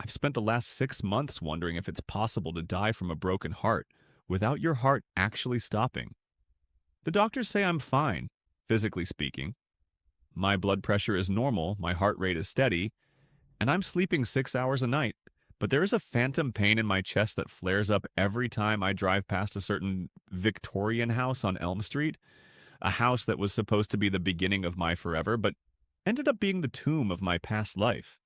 I've spent the last 6 months wondering if it's possible to die from a broken heart without your heart actually stopping. The doctors say I'm fine, physically speaking. My blood pressure is normal, my heart rate is steady, and I'm sleeping 6 hours a night. But there is a phantom pain in my chest that flares up every time I drive past a certain Victorian house on Elm Street, a house that was supposed to be the beginning of my forever, but ended up being the tomb of my past life.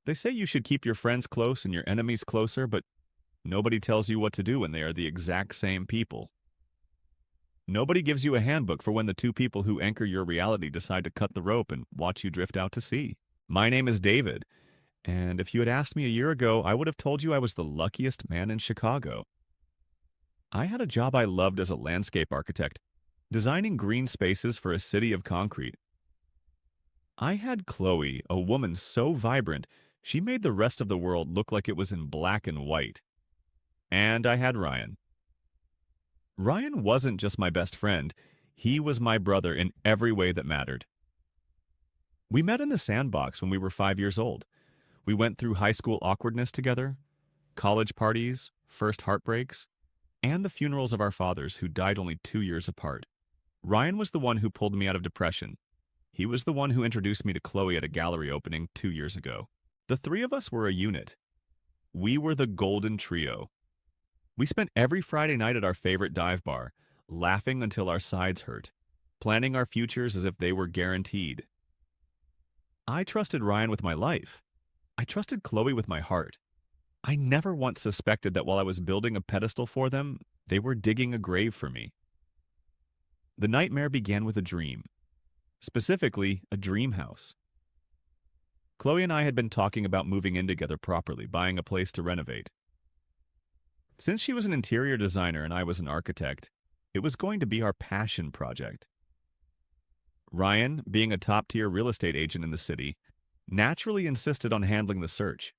They say you should keep your friends close and your enemies closer, but nobody tells you what to do when they are the exact same people. Nobody gives you a handbook for when the two people who anchor your reality decide to cut the rope and watch you drift out to sea. My name is David, and if you had asked me a year ago, I would have told you I was the luckiest man in Chicago. I had a job I loved as a landscape architect, designing green spaces for a city of concrete. I had Chloe, a woman so vibrant, she made the rest of the world look like it was in black and white. And I had Ryan. Ryan wasn't just my best friend, he was my brother in every way that mattered. We met in the sandbox when we were 5 years old. We went through high school awkwardness together, college parties, first heartbreaks, and the funerals of our fathers who died only 2 years apart. Ryan was the one who pulled me out of depression. He was the one who introduced me to Chloe at a gallery opening 2 years ago. The three of us were a unit. We were the golden trio. We spent every Friday night at our favorite dive bar, laughing until our sides hurt, planning our futures as if they were guaranteed. I trusted Ryan with my life. I trusted Chloe with my heart. I never once suspected that while I was building a pedestal for them, they were digging a grave for me. The nightmare began with a dream, specifically a dream house. Chloe and I had been talking about moving in together properly, buying a place to renovate. Since she was an interior designer and I was an architect, it was going to be our passion project. Ryan, being a top-tier real estate agent in the city, naturally insisted on handling the search.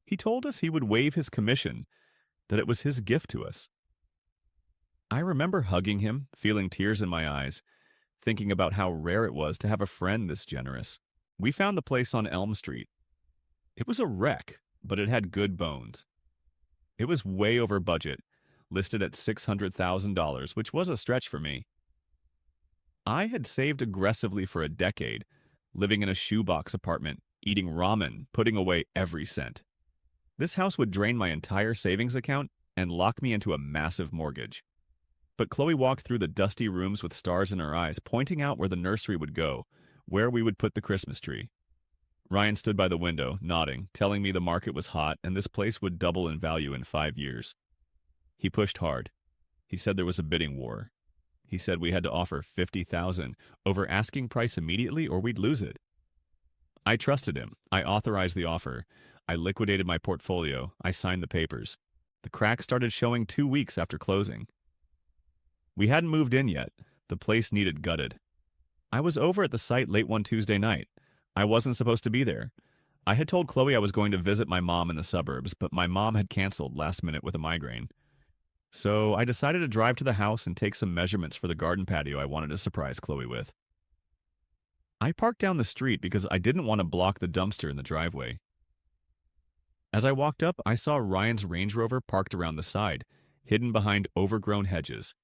He told us he would waive his commission, that it was his gift to us. I remember hugging him, feeling tears in my eyes, thinking about how rare it was to have a friend this generous. We found the place on Elm Street. It was a wreck, but it had good bones. It was way over budget, listed at $600,000, which was a stretch for me. I had saved aggressively for a decade, living in a shoebox apartment, eating ramen, putting away every cent. This house would drain my entire savings account and lock me into a massive mortgage. But Chloe walked through the dusty rooms with stars in her eyes, pointing out where the nursery would go, where we would put the Christmas tree. Ryan stood by the window, nodding, telling me the market was hot and this place would double in value in 5 years. He pushed hard. He said there was a bidding war. He said we had to offer $50,000 over asking price immediately or we'd lose it. I trusted him. I authorized the offer. I liquidated my portfolio. I signed the papers. The cracks started showing 2 weeks after closing. We hadn't moved in yet. The place needed gutted. I was over at the site late one Tuesday night. I wasn't supposed to be there. I had told Chloe I was going to visit my mom in the suburbs, but my mom had canceled last minute with a migraine. So I decided to drive to the house and take some measurements for the garden patio I wanted to surprise Chloe with. I parked down the street because I didn't want to block the dumpster in the driveway. As I walked up, I saw Ryan's Range Rover parked around the side, hidden behind overgrown hedges.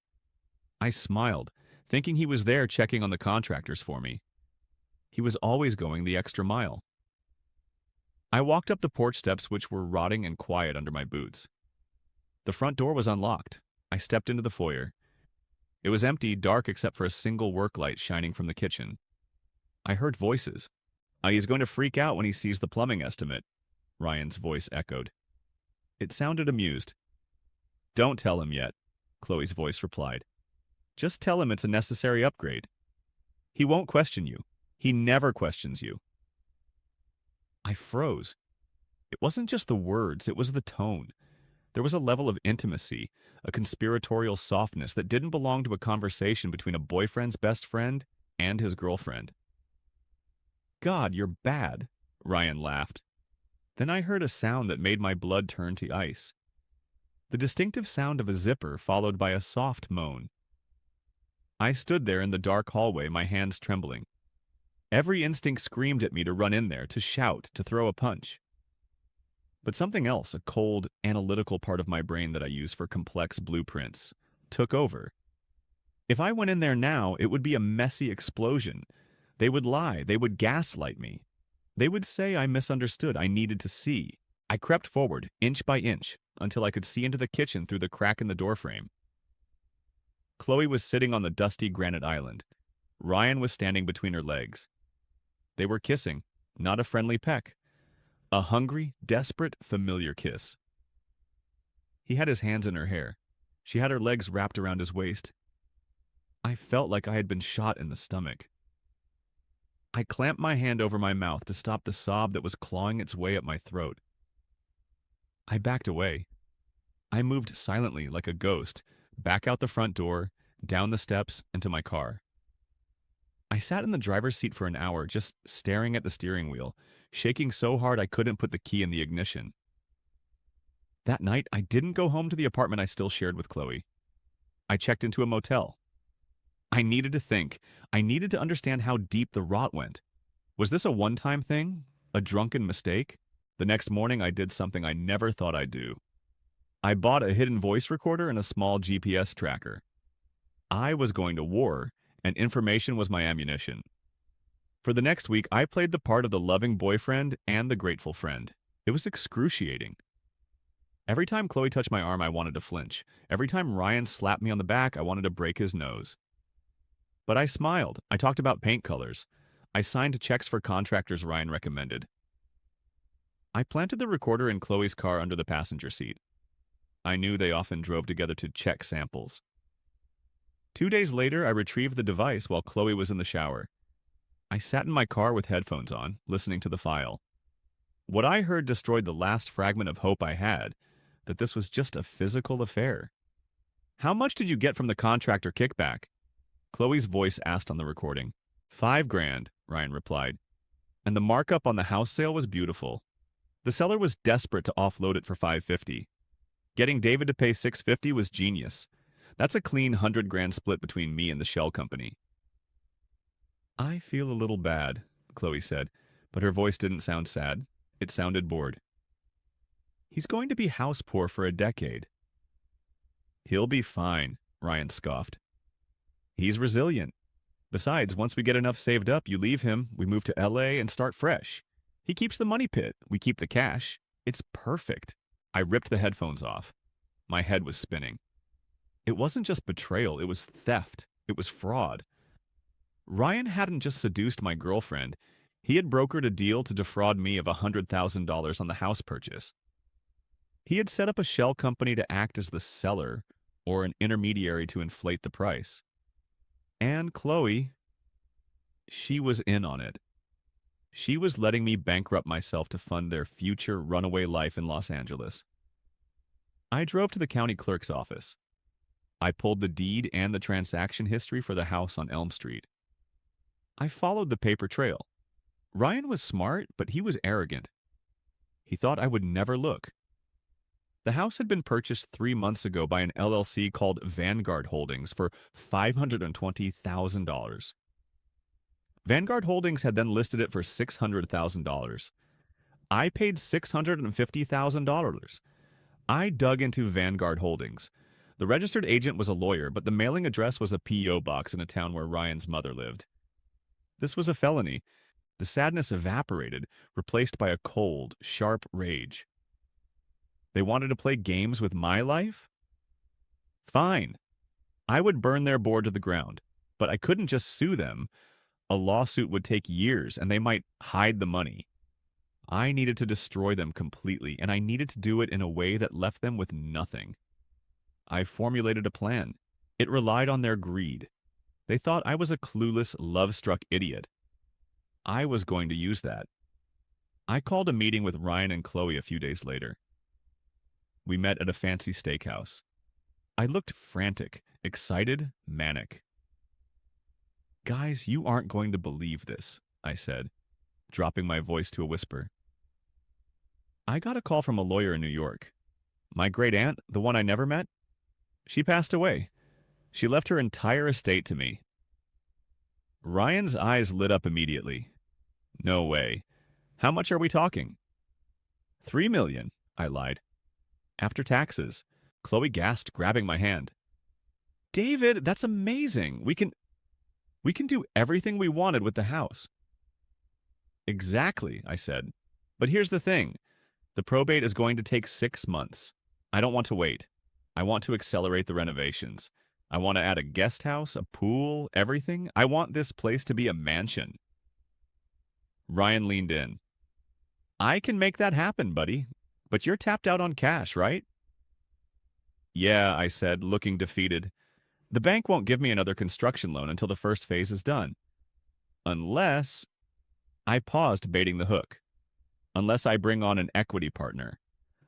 I smiled, thinking he was there checking on the contractors for me. He was always going the extra mile. I walked up the porch steps, which were rotting and quiet under my boots. The front door was unlocked. I stepped into the foyer. It was empty, dark except for a single work light shining from the kitchen. I heard voices. He's going to freak out when he sees the plumbing estimate, Ryan's voice echoed. It sounded amused. Don't tell him yet, Chloe's voice replied. Just tell him it's a necessary upgrade. He won't question you. He never questions you. I froze. It wasn't just the words, it was the tone. There was a level of intimacy, a conspiratorial softness that didn't belong to a conversation between a boyfriend's best friend and his girlfriend. God, you're bad, Ryan laughed. Then I heard a sound that made my blood turn to ice. The distinctive sound of a zipper followed by a soft moan. I stood there in the dark hallway, my hands trembling. Every instinct screamed at me to run in there, to shout, to throw a punch. But something else, a cold, analytical part of my brain that I use for complex blueprints, took over. If I went in there now, it would be a messy explosion. They would lie. They would gaslight me. They would say I misunderstood. I needed to see. I crept forward, inch by inch, until I could see into the kitchen through the crack in the doorframe. Chloe was sitting on the dusty granite island. Ryan was standing between her legs. They were kissing, not a friendly peck. A hungry, desperate, familiar kiss. He had his hands in her hair. She had her legs wrapped around his waist. I felt like I had been shot in the stomach. I clamped my hand over my mouth to stop the sob that was clawing its way up my throat. I backed away. I moved silently like a ghost, back out the front door, down the steps, and to my car. I sat in the driver's seat for an hour, just staring at the steering wheel, shaking so hard I couldn't put the key in the ignition. That night, I didn't go home to the apartment I still shared with Chloe. I checked into a motel. I needed to think. I needed to understand how deep the rot went. Was this a one-time thing? A drunken mistake? The next morning, I did something I never thought I'd do. I bought a hidden voice recorder and a small GPS tracker. I was going to war, and information was my ammunition. For the next week, I played the part of the loving boyfriend and the grateful friend. It was excruciating. Every time Chloe touched my arm, I wanted to flinch. Every time Ryan slapped me on the back, I wanted to break his nose. But I smiled. I talked about paint colors. I signed checks for contractors Ryan recommended. I planted the recorder in Chloe's car under the passenger seat. I knew they often drove together to check samples. 2 days later, I retrieved the device while Chloe was in the shower. I sat in my car with headphones on, listening to the file. What I heard destroyed the last fragment of hope I had, that this was just a physical affair. "How much did you get from the contractor kickback?" Chloe's voice asked on the recording. $5,000, Ryan replied. And the markup on the house sale was beautiful. The seller was desperate to offload it for $550. Getting David to pay $650 was genius. That's a clean $100,000 split between me and the shell company. "I feel a little bad," Chloe said, but her voice didn't sound sad. It sounded bored. "He's going to be house poor for a decade." "He'll be fine," Ryan scoffed. "He's resilient. Besides, once we get enough saved up, you leave him, we move to LA and start fresh. He keeps the money pit, we keep the cash. It's perfect." I ripped the headphones off. My head was spinning. It wasn't just betrayal, it was theft. It was fraud. Ryan hadn't just seduced my girlfriend. He had brokered a deal to defraud me of $100,000 on the house purchase. He had set up a shell company to act as the seller or an intermediary to inflate the price. And Chloe, she was in on it. She was letting me bankrupt myself to fund their future runaway life in Los Angeles. I drove to the county clerk's office. I pulled the deed and the transaction history for the house on Elm Street. I followed the paper trail. Ryan was smart, but he was arrogant. He thought I would never look. The house had been purchased 3 months ago by an LLC called Vanguard Holdings for $520,000. Vanguard Holdings had then listed it for $600,000. I paid $650,000. I dug into Vanguard Holdings. The registered agent was a lawyer, but the mailing address was a P.O. box in a town where Ryan's mother lived. This was a felony. The sadness evaporated, replaced by a cold, sharp rage. They wanted to play games with my life? Fine. I would burn their board to the ground, but I couldn't just sue them. A lawsuit would take years, and they might hide the money. I needed to destroy them completely, and I needed to do it in a way that left them with nothing. I formulated a plan. It relied on their greed. They thought I was a clueless, love-struck idiot. I was going to use that. I called a meeting with Ryan and Chloe a few days later. We met at a fancy steakhouse. I looked frantic, excited, manic. "Guys, you aren't going to believe this," I said, dropping my voice to a whisper. I got a call from a lawyer in New York. My great-aunt, the one I never met, she passed away. She left her entire estate to me. Ryan's eyes lit up immediately. "No way. How much are we talking?" $3 million. I lied. After taxes. Chloe gasped, grabbing my hand. David, that's amazing. We can do everything we wanted with the house. Exactly, I said. But here's the thing. The probate is going to take 6 months. I don't want to wait. I want to accelerate the renovations. I want to add a guest house, a pool, everything. I want this place to be a mansion. Ryan leaned in. I can make that happen, buddy. But you're tapped out on cash, right? Yeah, I said, looking defeated. The bank won't give me another construction loan until the first phase is done. Unless... I paused, baiting the hook. Unless I bring on an equity partner.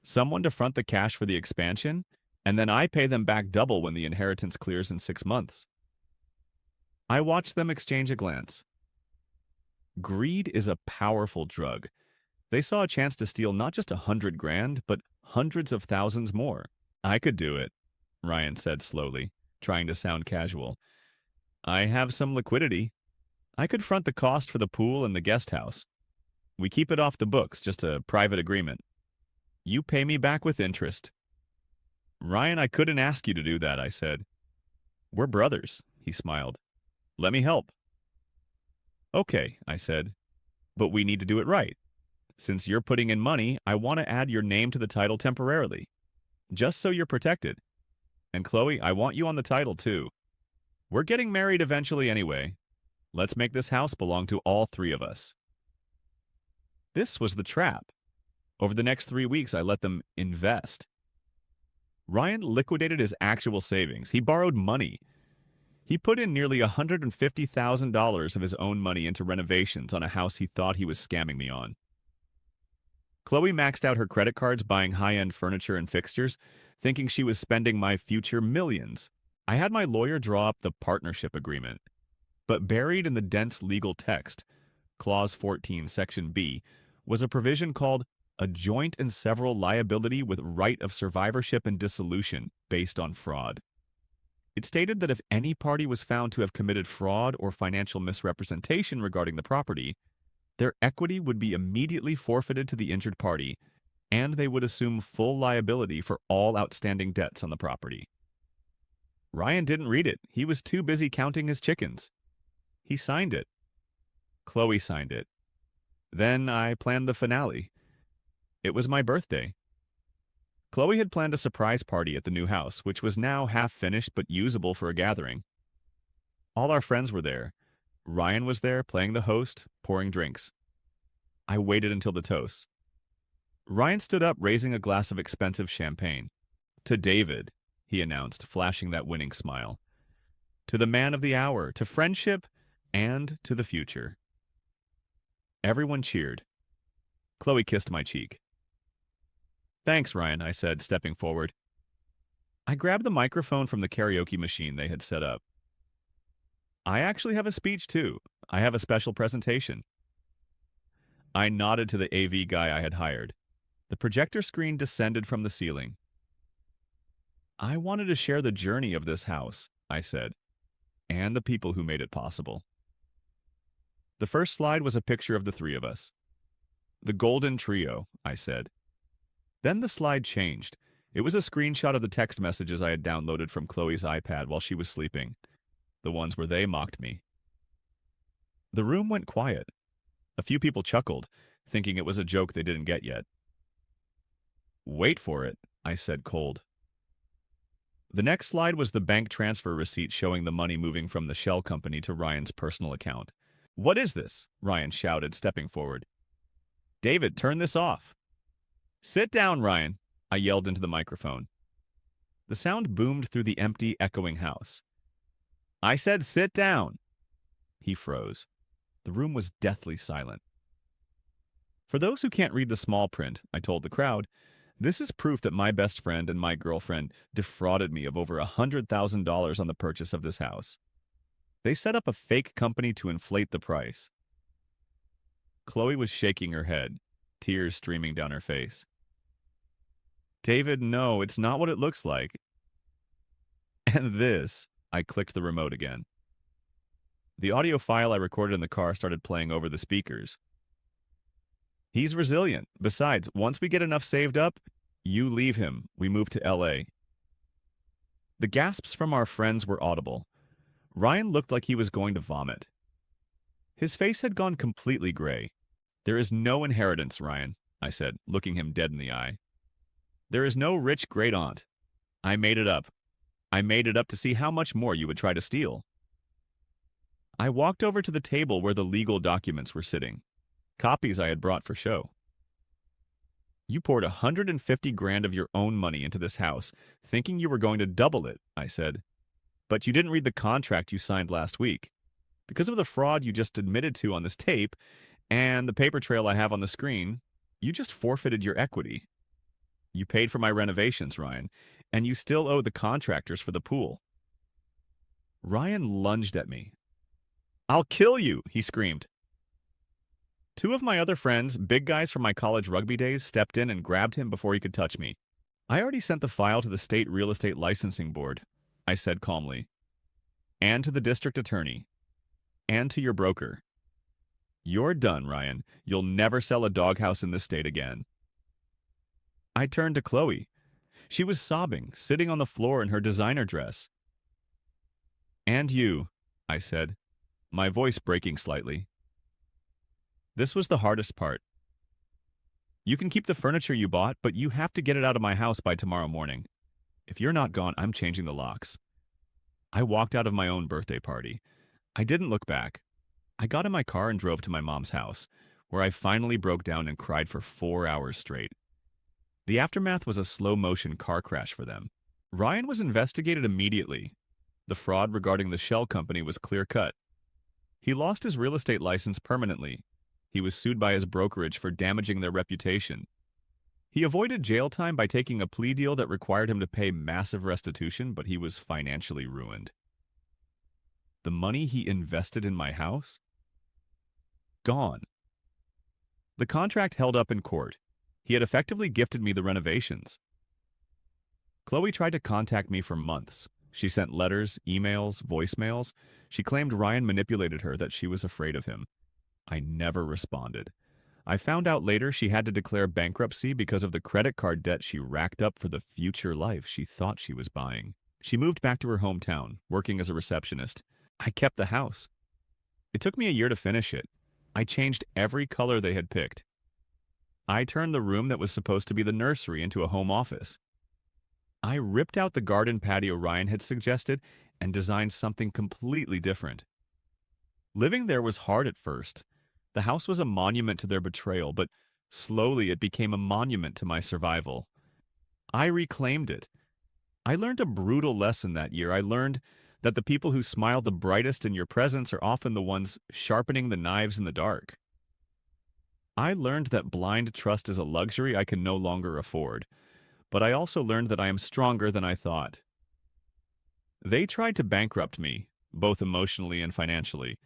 Someone to front the cash for the expansion, and then I pay them back double when the inheritance clears in 6 months. I watched them exchange a glance. Greed is a powerful drug. They saw a chance to steal not just 100 grand, but hundreds of thousands more. I could do it, Ryan said slowly, trying to sound casual. I have some liquidity. I could front the cost for the pool and the guest house. We keep it off the books, just a private agreement. You pay me back with interest. Ryan, I couldn't ask you to do that, I said. We're brothers, he smiled. Let me help. Okay, I said, but we need to do it right. Since you're putting in money, I want to add your name to the title temporarily, just so you're protected. And Chloe, I want you on the title too. We're getting married eventually anyway. Let's make this house belong to all 3 of us. This was the trap. Over the next 3 weeks, I let them invest. Ryan liquidated his actual savings. He borrowed money. He put in nearly $150,000 of his own money into renovations on a house he thought he was scamming me on. Chloe maxed out her credit cards buying high-end furniture and fixtures, thinking she was spending my future millions. I had my lawyer draw up the partnership agreement. But buried in the dense legal text, Clause 14, Section B, was a provision called a joint and several liability with right of survivorship and dissolution based on fraud. It stated that if any party was found to have committed fraud or financial misrepresentation regarding the property, their equity would be immediately forfeited to the injured party, and they would assume full liability for all outstanding debts on the property. Ryan didn't read it. He was too busy counting his chickens. He signed it. Chloe signed it. Then I planned the finale. It was my birthday. Chloe had planned a surprise party at the new house, which was now half finished but usable for a gathering. All our friends were there. Ryan was there, playing the host, pouring drinks. I waited until the toast. Ryan stood up, raising a glass of expensive champagne. To David, he announced, flashing that winning smile. To the man of the hour, to friendship, and to the future. Everyone cheered. Chloe kissed my cheek. Thanks, Ryan, I said, stepping forward. I grabbed the microphone from the karaoke machine they had set up. I actually have a speech, too. I have a special presentation. I nodded to the AV guy I had hired. The projector screen descended from the ceiling. I wanted to share the journey of this house, I said, and the people who made it possible. The first slide was a picture of the 3 of us. The golden trio, I said. Then the slide changed. It was a screenshot of the text messages I had downloaded from Chloe's iPad while she was sleeping, the ones where they mocked me. The room went quiet. A few people chuckled, thinking it was a joke they didn't get yet. Wait for it, I said cold. The next slide was the bank transfer receipt showing the money moving from the shell company to Ryan's personal account. What is this? Ryan shouted, stepping forward. David, turn this off. Sit down, Ryan, I yelled into the microphone. The sound boomed through the empty, echoing house. I said sit down. He froze. The room was deathly silent. For those who can't read the small print, I told the crowd, this is proof that my best friend and my girlfriend defrauded me of over $100,000 on the purchase of this house. They set up a fake company to inflate the price. Chloe was shaking her head, tears streaming down her face. David, no, it's not what it looks like. And this, I clicked the remote again. The audio file I recorded in the car started playing over the speakers. He's resilient. Besides, once we get enough saved up, You leave him. We move to LA. The gasps from our friends were audible. Ryan looked like he was going to vomit. His face had gone completely gray. There is no inheritance, Ryan, I said, looking him dead in the eye. There is no rich great-aunt. I made it up. I made it up to see how much more you would try to steal. I walked over to the table where the legal documents were sitting, copies I had brought for show. You poured 150 grand of your own money into this house, thinking you were going to double it, I said. But you didn't read the contract you signed last week. Because of the fraud you just admitted to on this tape, and the paper trail I have on the screen, you just forfeited your equity. You paid for my renovations, Ryan, and you still owe the contractors for the pool. Ryan lunged at me. I'll kill you, he screamed. Two of my other friends, big guys from my college rugby days, stepped in and grabbed him before he could touch me. I already sent the file to the state real estate licensing board, I said calmly, and to the district attorney, and to your broker. You're done, Ryan. You'll never sell a doghouse in this state again. I turned to Chloe. She was sobbing, sitting on the floor in her designer dress. And you, I said, my voice breaking slightly. This was the hardest part. You can keep the furniture you bought, but you have to get it out of my house by tomorrow morning. If you're not gone, I'm changing the locks. I walked out of my own birthday party. I didn't look back. I got in my car and drove to my mom's house, where I finally broke down and cried for 4 hours straight. The aftermath was a slow-motion car crash for them. Ryan was investigated immediately. The fraud regarding the shell company was clear-cut. He lost his real estate license permanently. He was sued by his brokerage for damaging their reputation. He avoided jail time by taking a plea deal that required him to pay massive restitution, but he was financially ruined. The money he invested in my house? Gone. The contract held up in court. He had effectively gifted me the renovations. Chloe tried to contact me for months. She sent letters, emails, voicemails. She claimed Ryan manipulated her, that she was afraid of him. I never responded. I found out later she had to declare bankruptcy because of the credit card debt she racked up for the future life she thought she was buying. She moved back to her hometown, working as a receptionist. I kept the house. It took me a year to finish it. I changed every color they had picked. I turned the room that was supposed to be the nursery into a home office. I ripped out the garden patio Ryan had suggested and designed something completely different. Living there was hard at first. The house was a monument to their betrayal, but slowly it became a monument to my survival. I reclaimed it. I learned a brutal lesson that year. I learned that the people who smile the brightest in your presence are often the ones sharpening the knives in the dark. I learned that blind trust is a luxury I can no longer afford, but I also learned that I am stronger than I thought. They tried to bankrupt me, both emotionally and financially.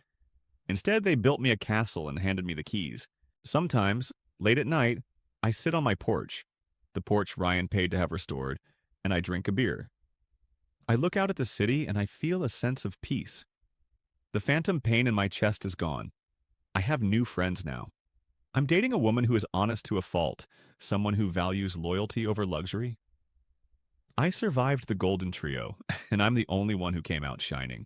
Instead, they built me a castle and handed me the keys. Sometimes, late at night, I sit on my porch, the porch Ryan paid to have restored, and I drink a beer. I look out at the city and I feel a sense of peace. The phantom pain in my chest is gone. I have new friends now. I'm dating a woman who is honest to a fault, someone who values loyalty over luxury. I survived the golden trio, and I'm the only one who came out shining.